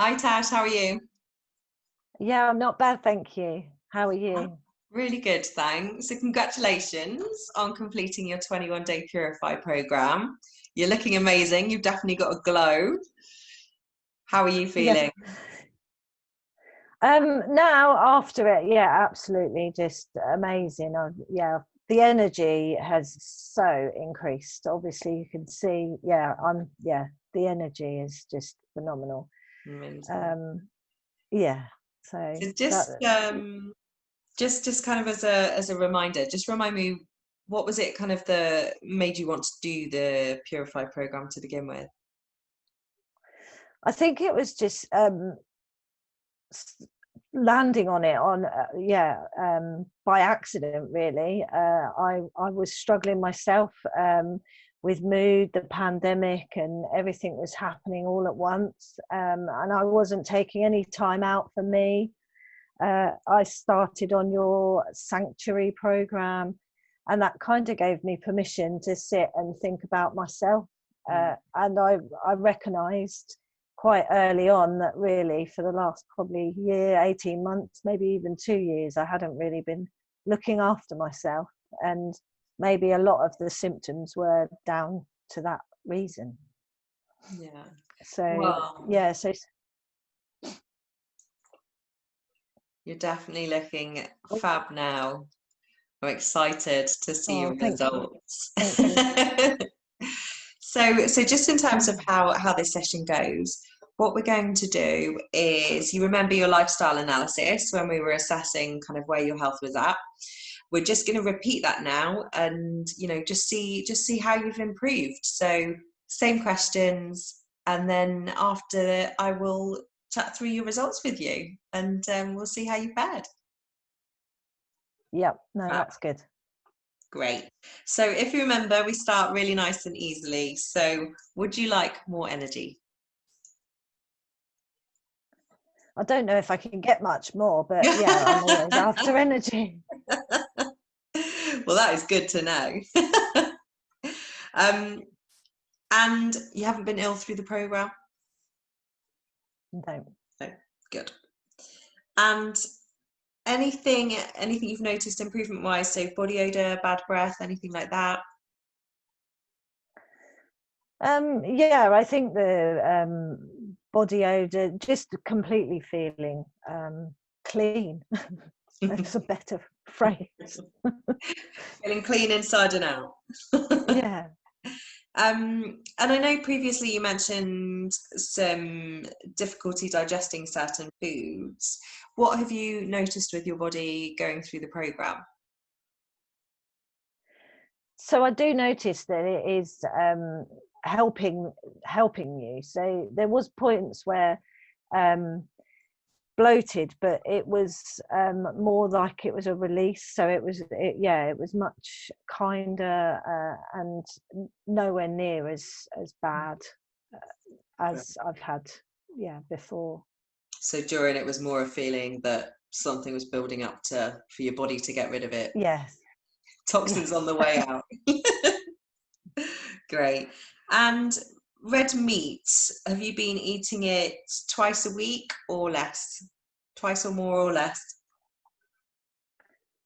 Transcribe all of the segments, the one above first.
Hi Tash, how are you? Yeah, I'm not bad, thank you. How are Oh, you? really good, thanks. So congratulations on completing your 21-day Purify program. You're looking amazing. You've definitely got a glow. How are you Yeah. feeling? Now after it, yeah, absolutely, just amazing. Yeah, the energy has so increased. Obviously, you can see. Yeah, the energy is just phenomenal. Amazing. Um, yeah, so So that. just kind of as a reminder, just remind me, what was it kind of the made you want to do the Purify program to begin with? I think it was just landing on it by accident really. I was struggling myself with mood, the pandemic and everything was happening all at once, and I wasn't taking any time out for me. I started on your sanctuary program, and that kind of gave me permission to sit and think about myself. And I recognized quite early on that really for the last probably year, 18 months, maybe even 2 years, I hadn't really been looking after myself. And maybe a lot of the symptoms were down to that reason. Yeah. So, Well, yeah, so. you're definitely looking fab now. I'm excited to see Oh, your thank you. results. Thank you. So just in terms of how this session goes, what we're going to do is, you remember your lifestyle analysis when we were assessing kind of where your health was at. We're just going to repeat that now, and just see how you've improved. So same questions, and then after I will chat through your results with you, and we'll see how you fared. Yep, no, Fab. that's good. Great. So if you remember, we start really nice and easily. So would you like more energy? I don't know if I can get much more, but yeah, I'm always after energy. Well, that is good to know. um, and you haven't been ill through the program? No. No, good. And anything you've noticed improvement wise? So body odor, bad breath, anything like that? Yeah, I think the body odor, just completely feeling clean. That's a better phrase. Feeling clean inside and out. Yeah. And I know previously you mentioned some difficulty digesting certain foods. What have you noticed with your body going through the program? So I do notice that it is helping you. So there was points where um, bloated, but it was more like it was a release. So it was much kinder and nowhere near as bad as I've had before. So during it was more a feeling that something was building up for your body to get rid of it. Yes. Toxins on Yes. the way out. Great. And red meat, have you been eating it twice a week or less? Twice or more or less?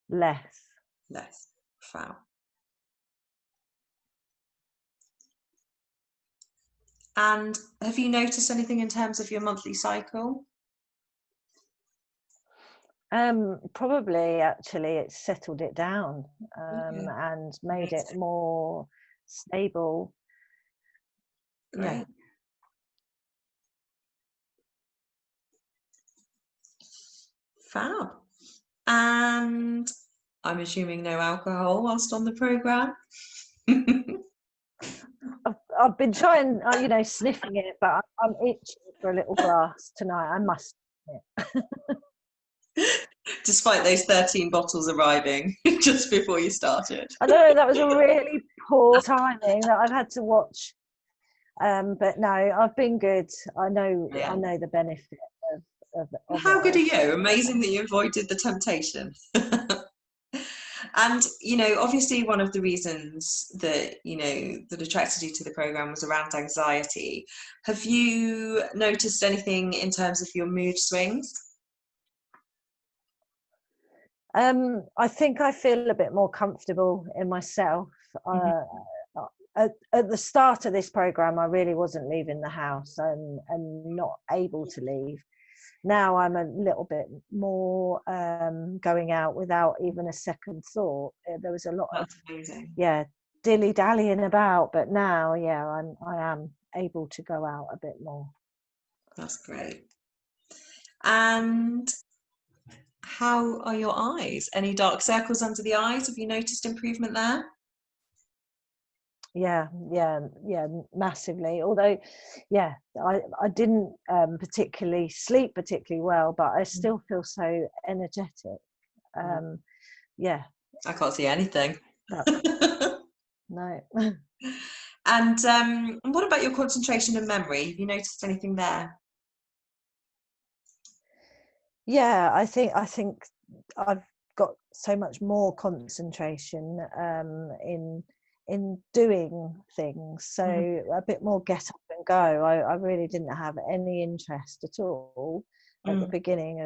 Less. Less. Fab. And have you noticed anything in terms of your monthly cycle? Probably actually it's settled it down Okay. and made it Amazing. more stable. Yeah. Great. Fab. And I'm assuming no alcohol whilst on the program. I've been trying, sniffing it, but I'm itching for a little glass tonight. I must admit. Despite those 13 bottles arriving just before you started. I know that was a really poor timing that I've had to watch. But no, I've been good. I know Yeah. the benefit of it How good are all. you? So Amazing that you avoided the temptation. And, you know, obviously one of the reasons that, you know, that attracted you to the program was around anxiety. Have you noticed anything in terms of your mood swings? I think I feel a bit more comfortable in myself. Mhm. At the start of this program, I really wasn't leaving the house and not able to leave. Now I'm a little bit more going out without even a second thought. There was a lot of, That's amazing. yeah, dilly dallying about, but now, yeah, I am able to go out a bit more. That's great. And how are your eyes? Any dark circles under the eyes? Have you noticed improvement there? Yeah, massively. Although, yeah, I didn't particularly sleep particularly well, but I still feel so energetic. Yeah, I can't see anything. that, no. And what about your concentration and memory? Have you noticed anything there? Yeah, I think I've got so much more concentration in doing things. So Mhm. a bit more get up and go. I really didn't have any interest at all at the Mm. beginning.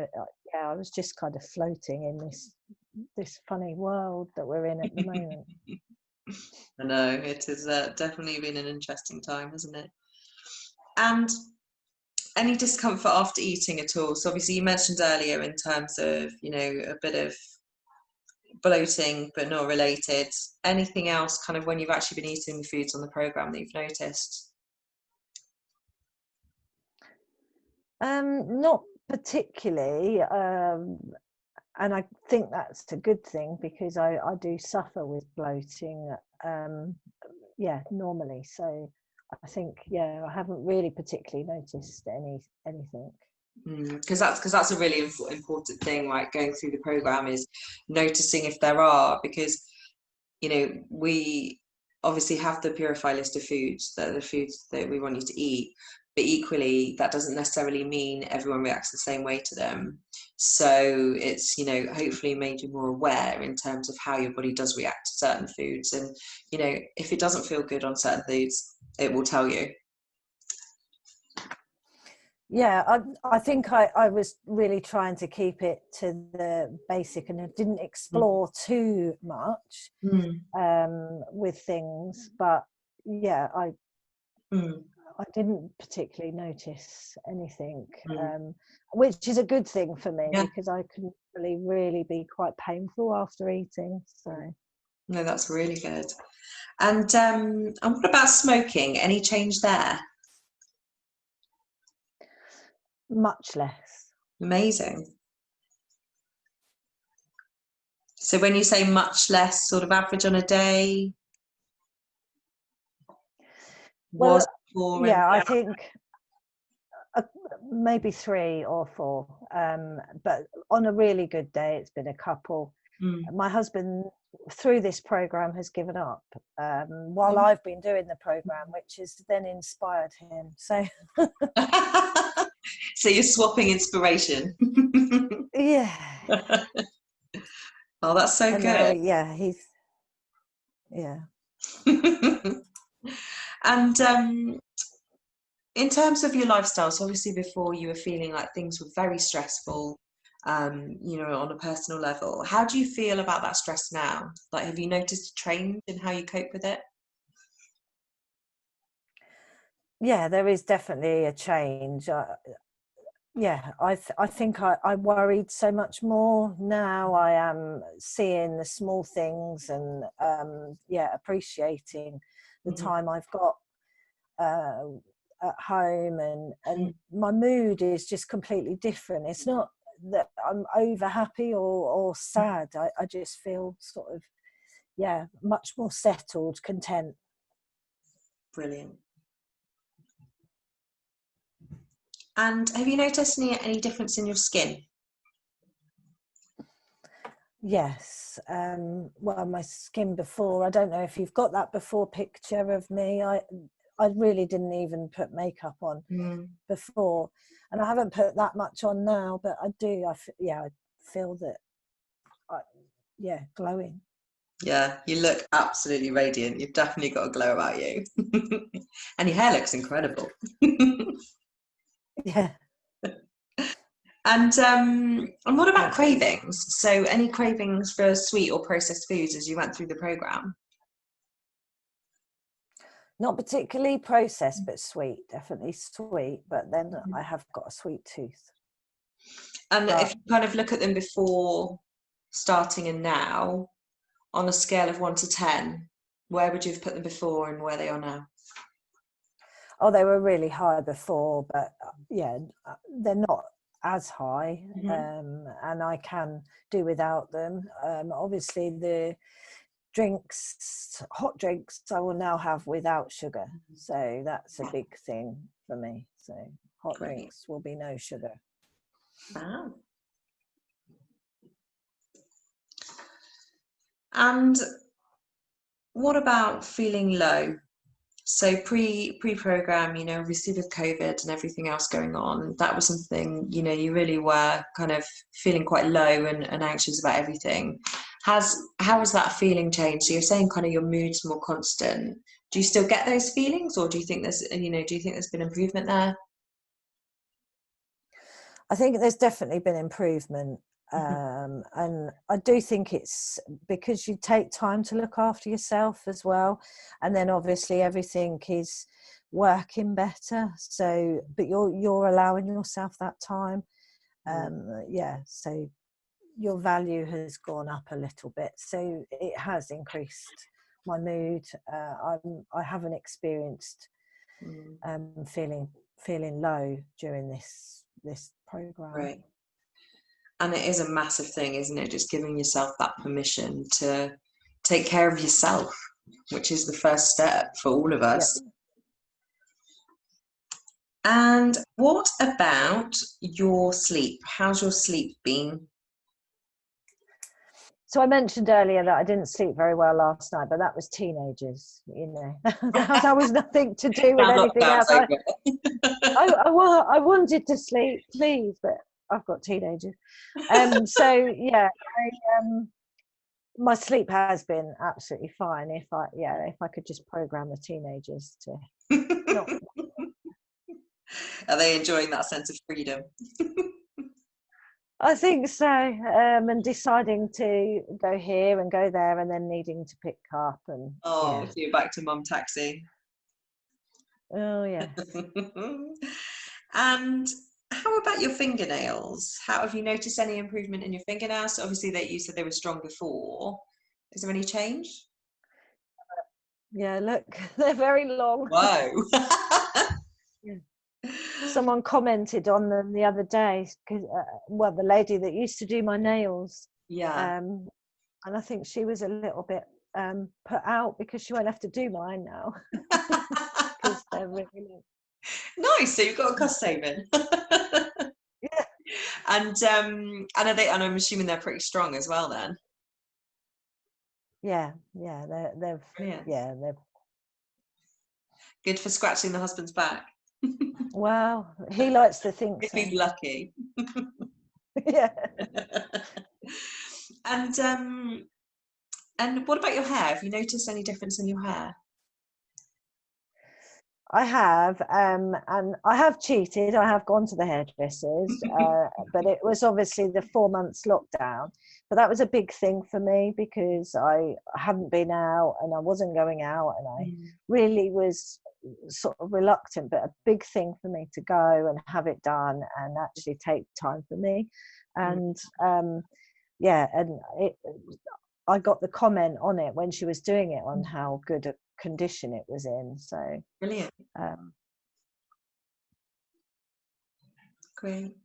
Yeah, I was just kind of floating in this funny world that we're in at the moment. I know it has definitely been an interesting time, hasn't it? And any discomfort after eating at all? So obviously you mentioned earlier in terms of, you know, a bit of bloating but not related. Anything else kind of when you've actually been eating the foods on the program that you've noticed? Not particularly. And I think that's a good thing because I do suffer with bloating, yeah, normally. So I think, yeah, I haven't really particularly noticed anything. Because that's a really important thing, right? Going through the program is noticing if there are, because you know we obviously have the Purify list of foods that are the foods that we want you to eat, but equally that doesn't necessarily mean everyone reacts the same way to them. So it's, you know, hopefully made you more aware in terms of how your body does react to certain foods, and you know if it doesn't feel good on certain foods, it will tell you. Yeah, I think I was really trying to keep it to the basic and I didn't explore too much Mm. with things. But yeah, Mm. I didn't particularly notice anything, Mm. which is a good thing for me Yeah. because I can really be quite painful after eating. So No, that's really good. And what about smoking? Any change there? much less. Amazing. So when you say much less, sort of average on a day, Well, was before and yeah, I yeah. think uh, maybe 3 or 4, but on a really good day, it's been a couple. Mm. My husband, through this program, has given up while I've been doing the program, which has then inspired him. So So you're swapping inspiration. yeah, Oh, that's so and now, good. yeah, he's, yeah. And in terms of your lifestyle, so obviously before you were feeling like things were very stressful, you know, on a personal level. How do you feel about that stress now? Like, have you noticed a change in how you cope with it? Yeah, there is definitely a change. Yeah, I think I worried so much more. Now I am seeing the small things and yeah, appreciating the Mhm. time I've got uh, at home, and my mood is just completely different. It's not that I'm over happy or sad. I just feel sort of, yeah, much more settled, content. Brilliant. And have you noticed any difference in your skin? Yes. Well, my skin before, I don't know if you've got that before picture of me. I really didn't even put makeup on Mm. before, and I haven't put that much on now, but I do. Yeah, I feel that, I, yeah, glowing. Yeah, you look absolutely radiant. You've definitely got a glow about you. And your hair looks incredible. Yeah. And what about Thank you. cravings? So any cravings for sweet or processed foods as you went through the program? Not particularly processed, but sweet, definitely sweet. But then I have got a sweet tooth. And But if you kind of look at them before starting and now, on a scale of 1 to 10, where would you have put them before and where they are now? oh, they were really high before, but yeah, they're not as high, and I can do without them. Obviously, the drinks, hot drinks, I will now have without sugar, so that's a big thing for me. So hot Great. drinks will be no sugar. Wow. And what about feeling low? So pre-program, you know, obviously with COVID and everything else going on, that was something, you know, you really were kind of feeling quite low and anxious about everything. How has that feeling changed? So you're saying kind of your mood's more constant. Do you still get those feelings, or do you think there's been improvement there? I think there's definitely been improvement. And I do think it's because you take time to look after yourself as well. And then obviously everything is working better. So, but you're allowing yourself that time. Yeah. So your value has gone up a little bit. So it has increased my mood. I haven't experienced feeling low during this program. Right. And it is a massive thing, isn't it? Just giving yourself that permission to take care of yourself, which is the first step for all of us. Yep. And what about your sleep? How's your sleep been? So I mentioned earlier that I didn't sleep very well last night, but that was teenagers, you know. That was nothing to do with anything else. I wanted to sleep, please, but I've got teenagers. So yeah, my sleep has been absolutely fine. If I could just program the teenagers to not. Are they enjoying that sense of freedom? I think so, and deciding to go here and go there, and then needing to pick up and So you're back to mum taxi. Oh yeah. And how about your fingernails? How have you noticed any improvement in your fingernails? Obviously, that you said they were strong before. Is there any change? Yeah, look, they're very long. Whoa. Someone commented on them the other day, because well, the lady that used to do my nails, Yeah. and I think she was a little bit put out because she won't have to do mine now because they're really long. Nice. So you've got a cost saving. Yeah. And and I'm assuming they're pretty strong as well then. Yeah, Brilliant. they're Good for scratching the husband's back. well, he likes to think If so. he's lucky. Yeah. And what about your hair? Have you noticed any difference in your hair? I have, and I have cheated. I have gone to the hairdressers, but it was obviously the 4 months lockdown. But that was a big thing for me because I hadn't been out and I wasn't going out, and I really was sort of reluctant. But a big thing for me to go and have it done and actually take time for me, and yeah, and I got the comment on it when she was doing it on how good a condition it was in. So Brilliant. Great.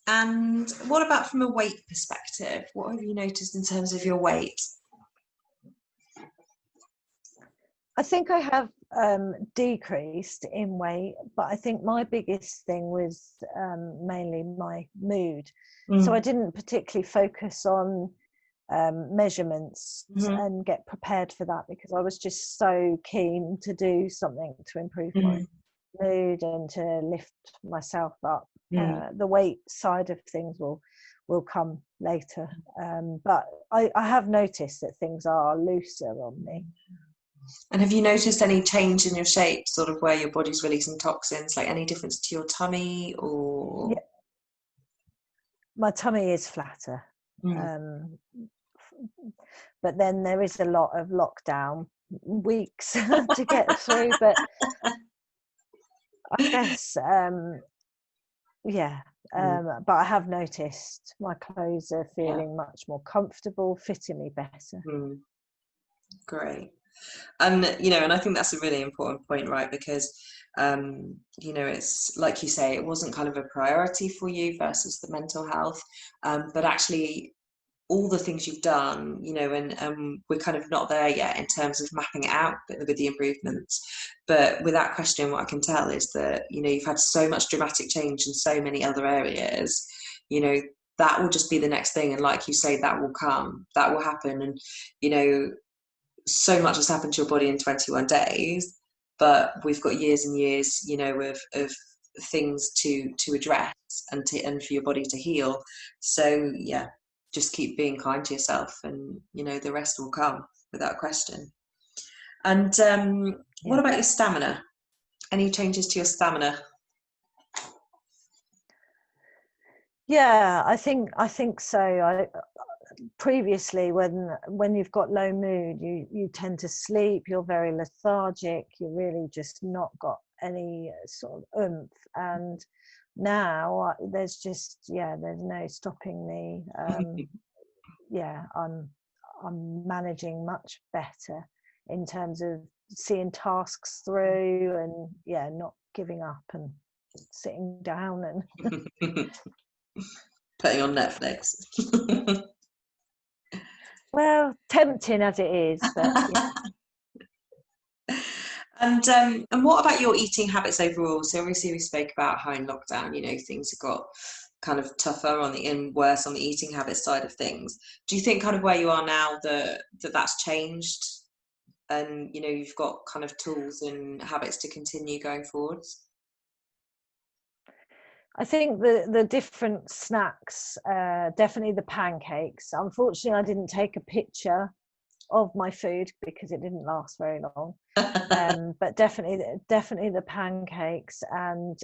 And what about from a weight perspective? What have you noticed in terms of your weight? I think I have decreased in weight, but I think my biggest thing was mainly my mood. So I didn't particularly focus on measurements and get prepared for that because I was just so keen to do something to improve my mood and to lift myself up. The weight side of things will come later. But I have noticed that things are looser on me. And have you noticed any change in your shape, sort of where your body's releasing toxins, like any difference to your tummy or? Yeah. My tummy is flatter. But then there is a lot of lockdown weeks to get through. But I guess, but I have noticed my clothes are feeling much more comfortable, fitting me better. Great. And and I think that's a really important point, right? Because it's like you say, it wasn't kind of a priority for you versus the mental health, but actually all the things you've done, and we're kind of not there yet in terms of mapping it out with the improvements. But without question, what I can tell is that, you've had so much dramatic change in so many other areas, that will just be the next thing. And like you say, that will come, that will happen. And, so much has happened to your body in 21 days, but we've got years and years, of things to address and for your body to heal. So yeah, just keep being kind to yourself, and the rest will come without question. And what about your stamina? Any changes to your stamina? Yeah, I think so. Previously, when you've got low mood, you tend to sleep, you're very lethargic, you really just not got any sort of oomph. And now there's no stopping me. I'm managing much better in terms of seeing tasks through, and not giving up and sitting down and putting on Netflix. Well, tempting as it is, but yeah. And what about your eating habits overall? So obviously we spoke about how in lockdown, things have got kind of tougher and worse on the eating habit side of things. Do you think kind of where you are now that's changed, and you've got kind of tools and habits to continue going forwards? I think the different snacks, definitely the pancakes. Unfortunately, I didn't take a picture of my food because it didn't last very long. But definitely the pancakes, and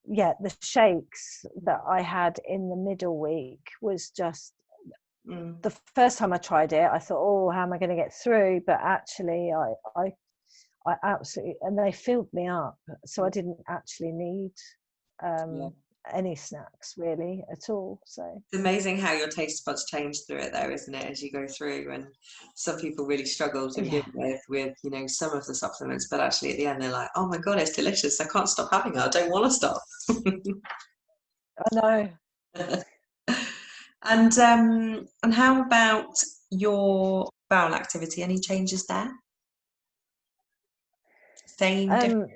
the shakes that I had in the middle week was just the first time I tried it, I thought, oh, how am I going to get through? But actually, I absolutely, and they filled me up, so I didn't actually need any snacks really at all. So it's amazing how your taste buds change through it, though, isn't it, as you go through? And some people really struggle to begin with some of the supplements, but actually at the end they're like, oh my god, it's delicious, I can't stop having it, I don't want to stop. I know. And how about your bowel activity? Any changes there? Same, different?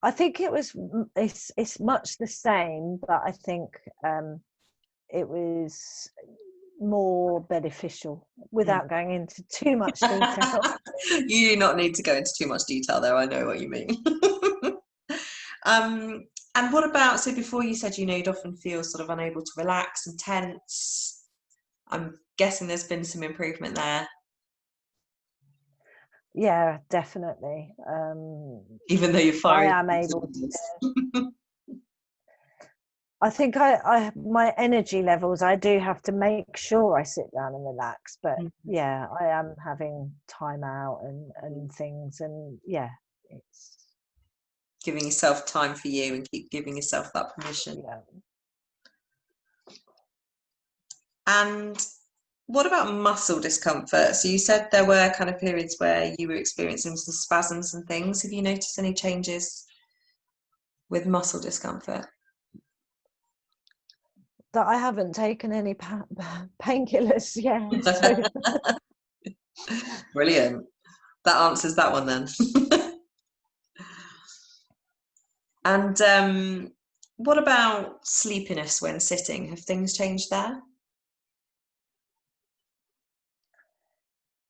I think it's much the same, but I think it was more beneficial, without going into too much detail. You do not need to go into too much detail there, I know what you mean. And what about, so before you said you'd often feel sort of unable to relax and tense. I'm guessing there's been some improvement there. Yeah, definitely. Even though you're firing, I am able to. I think my energy levels, I do have to make sure I sit down and relax, but yeah, I am having time out and things, and it's giving yourself time for you and keep giving yourself that permission. Yeah. And what about muscle discomfort? So you said there were kind of periods where you were experiencing some spasms and things. Have you noticed any changes with muscle discomfort? That I haven't taken any painkillers yet. So. Brilliant. That answers that one then. And what about sleepiness when sitting? Have things changed there?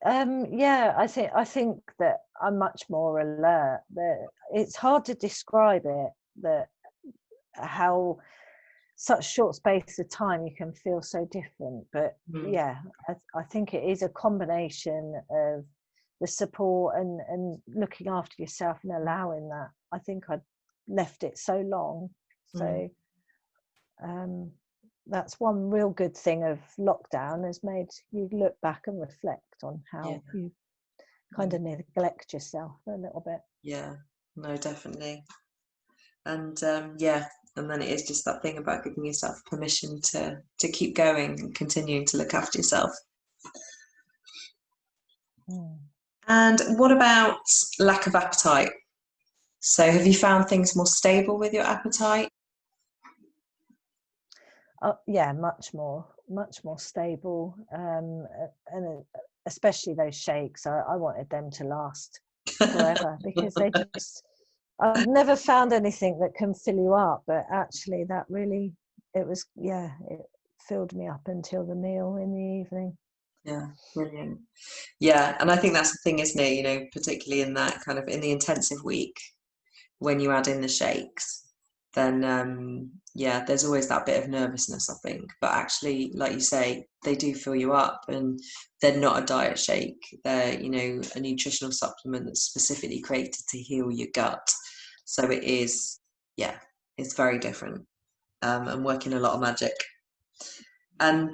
I think that I'm much more alert. That it's hard to describe it. That how such short space of time you can feel so different. But yeah, I think it is a combination of the support and looking after yourself and allowing that. I think I'd left it so long. So that's one real good thing of lockdown, has made you look back and reflect on how you kind of neglect yourself a little bit. Yeah, no, definitely. And and then it is just that thing about giving yourself permission to keep going and continuing to look after yourself. And what about lack of appetite? So have you found things more stable with your appetite? Yeah, much more stable, and especially those shakes. I wanted them to last forever because they just, I've never found anything that can fill you up, but actually that really, it filled me up until the meal in the evening. Yeah, brilliant. Yeah, and I think that's the thing, isn't it? You know, particularly in that kind of, in the intensive week, when you add in the shakes, then there's always that bit of nervousness, I think. But actually, like you say, they do fill you up, and they're not a diet shake. They're, you know, a nutritional supplement that's specifically created to heal your gut. So it is, it's very different, and working a lot of magic. And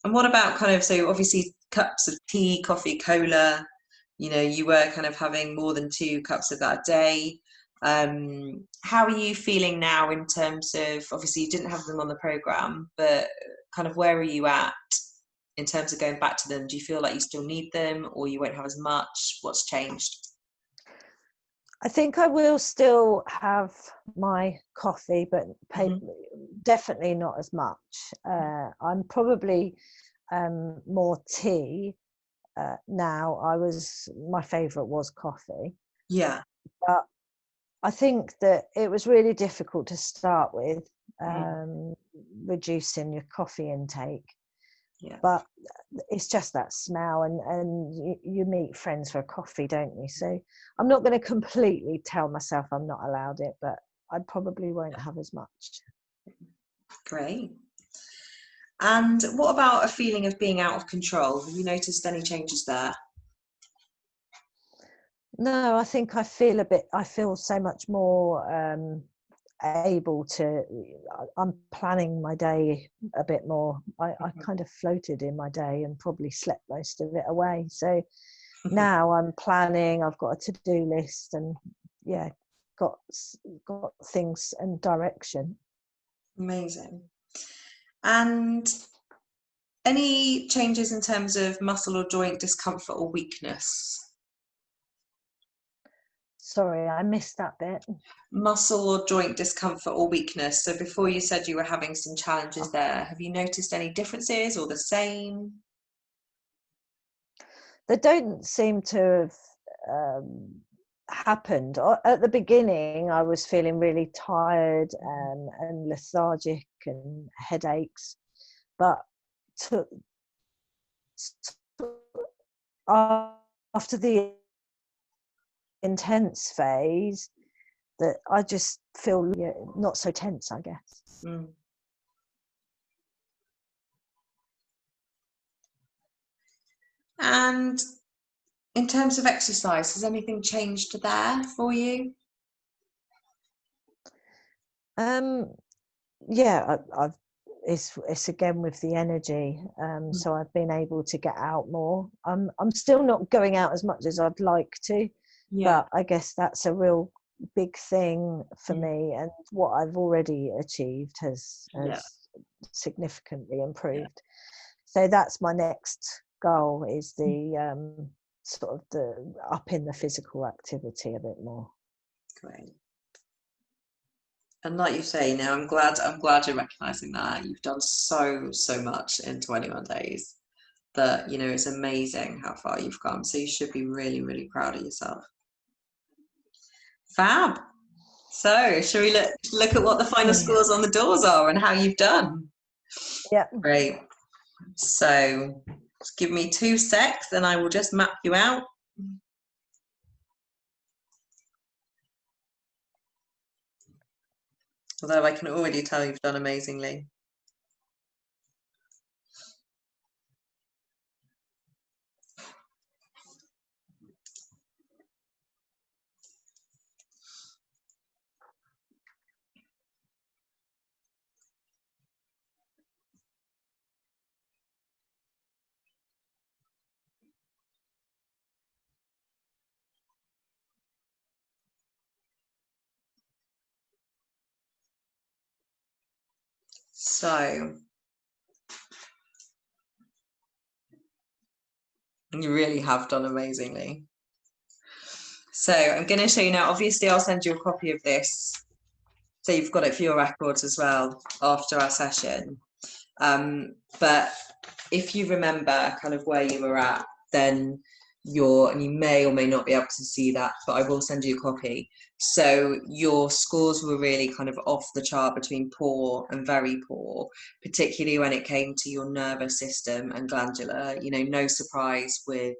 what about kind of, so obviously cups of tea, coffee, cola, you know, you were kind of having more than 2 cups of that a day. How are you feeling now in terms of, obviously you didn't have them on the program, but kind of where are you at in terms of going back to them? Do you feel like you still need them, or you won't have as much? What's changed? I think I will still have my coffee, but definitely not as much. I'm probably more tea now. My favourite was coffee. Yeah. But I think that it was really difficult to start with, reducing your coffee intake. Yeah. But it's just that smell, and you meet friends for a coffee, don't you? So I'm not going to completely tell myself I'm not allowed it, but I probably won't have as much. Great. And what about a feeling of being out of control? Have you noticed any changes there? No, I think I feel so much more able to, I'm planning my day a bit more. I kind of floated in my day and probably slept most of it away. So now I'm planning, I've got a to-do list, and got things and direction. Amazing. And any changes in terms of muscle or joint discomfort or weakness? Sorry, I missed that bit. Muscle or joint discomfort or weakness. So before you said you were having some challenges there. Have you noticed any differences or the same? They don't seem to have happened. At the beginning, I was feeling really tired and lethargic and headaches, but after the intense phase, that I just feel not so tense, I guess. And in terms of exercise, has anything changed there for you? It's again with the energy. So I've been able to get out more. I'm still not going out as much as I'd like to, but I guess that's a real big thing for me, and what I've already achieved has significantly improved. So that's my next goal, is the sort of the up in the physical activity a bit more. Great. And like you say, now I'm glad you're recognizing that you've done so much in 21 days, that, you know, it's amazing how far you've come. So you should be really, really proud of yourself. Fab. So shall we look at what the final scores on the doors are and how you've done? Yeah. Great. So just give me 2 secs and I will just map you out. Although I can already tell you've done amazingly. So you really have done amazingly. So I'm going to show you now. Obviously, I'll send you a copy of this, so you've got it for your records as well after our session. But if you remember kind of where you were at, then and you may or may not be able to see that, but I will send you a copy. So your scores were really kind of off the chart between poor and very poor, particularly when it came to your nervous system and glandular. You know, no surprise with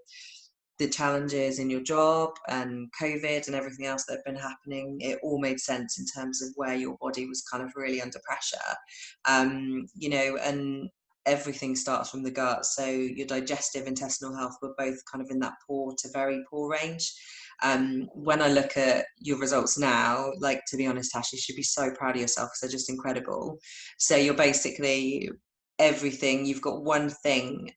the challenges in your job and COVID and everything else that had been happening. It all made sense in terms of where your body was kind of really under pressure. You know, and everything starts from the gut. So your digestive, intestinal health were both kind of in that poor to very poor range. When I look at your results now, like, to be honest, Tash, you should be so proud of yourself because they're just incredible. So you're basically everything. You've got one thing,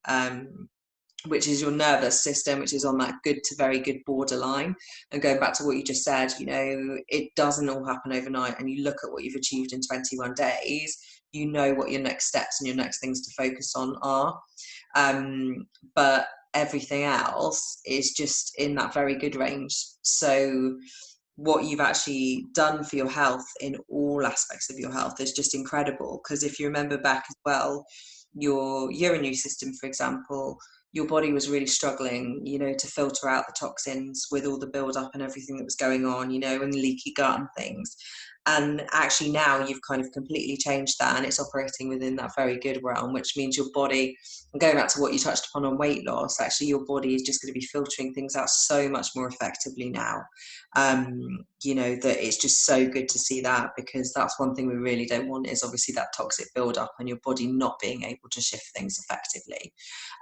which is your nervous system, which is on that good to very good borderline. And going back to what you just said, you know, it doesn't all happen overnight. And you look at what you've achieved in 21 days, you know what your next steps and your next things to focus on are. But everything else is just in that very good range. So what you've actually done for your health in all aspects of your health is just incredible. Because if you remember back as well, your urinary system, for example, your body was really struggling, you know, to filter out the toxins with all the build up and everything that was going on, you know, and leaky gut and things. And actually now you've kind of completely changed that, and it's operating within that very good realm, which means your body, and going back to what you touched upon on weight loss, actually your body is just going to be filtering things out so much more effectively now. You know, that it's just so good to see that, because that's one thing we really don't want, is obviously that toxic build-up and your body not being able to shift things effectively.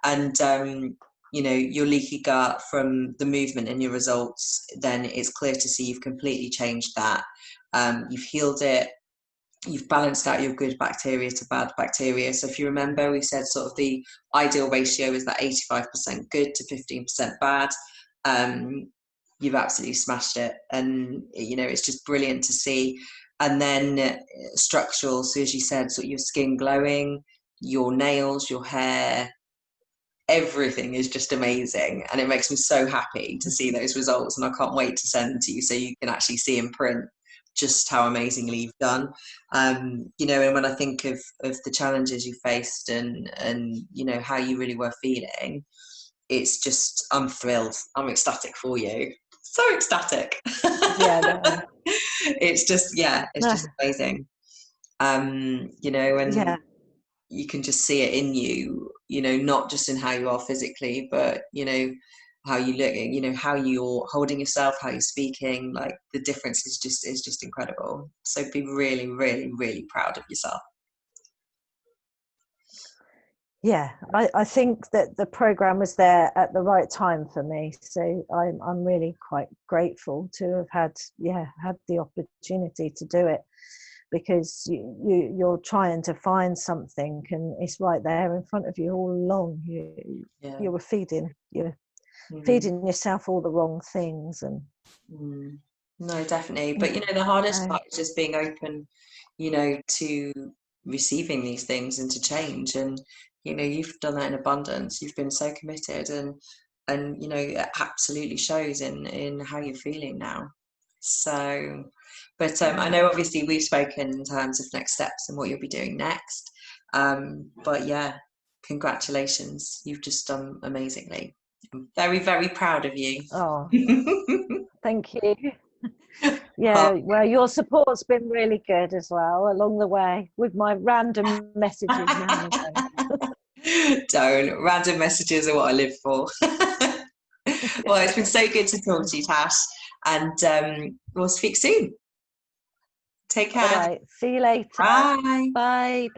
And you know, your leaky gut from the movement in your results, then it's clear to see you've completely changed that. You've healed it, you've balanced out your good bacteria to bad bacteria. So if you remember, we said sort of the ideal ratio is that 85% good to 15% bad. You've absolutely smashed it, and you know, it's just brilliant to see. And then structural, so as you said, sort of your skin glowing, your nails, your hair, everything is just amazing, and it makes me so happy to see those results, and I can't wait to send them to you so you can actually see in print just how amazingly you've done. You know, and when I think of the challenges you faced and you know how you really were feeling, it's just, I'm thrilled, I'm ecstatic for you, so ecstatic. Yeah, no. It's just, yeah, it's just amazing. You know, and Yeah, you can just see it in you, you know, not just in how you are physically, but you know how you look, you know, how you're holding yourself, how you're speaking, like the difference is just incredible. So be really, really, really proud of yourself. yeah. I think that the program was there at the right time for me, so I'm really quite grateful to have had the opportunity to do it, because you're trying to find something and it's right there in front of you all along. You were feeding yourself all the wrong things. And no, definitely. But you know, the hardest part is just being open, you know, to receiving these things and to change. And you know, you've done that in abundance. You've been so committed, and you know, it absolutely shows in how you're feeling now. So, but I know obviously we've spoken in terms of next steps and what you'll be doing next. But yeah, congratulations. You've just done amazingly. I'm very, very proud of you. Oh, thank you. Yeah, well, your support's been really good as well along the way with my random messages now and then. Don't. Random messages are what I live for. Well, it's been so good to talk to you, Tash, and we'll speak soon. Take All care. right. See you later. Bye. Bye.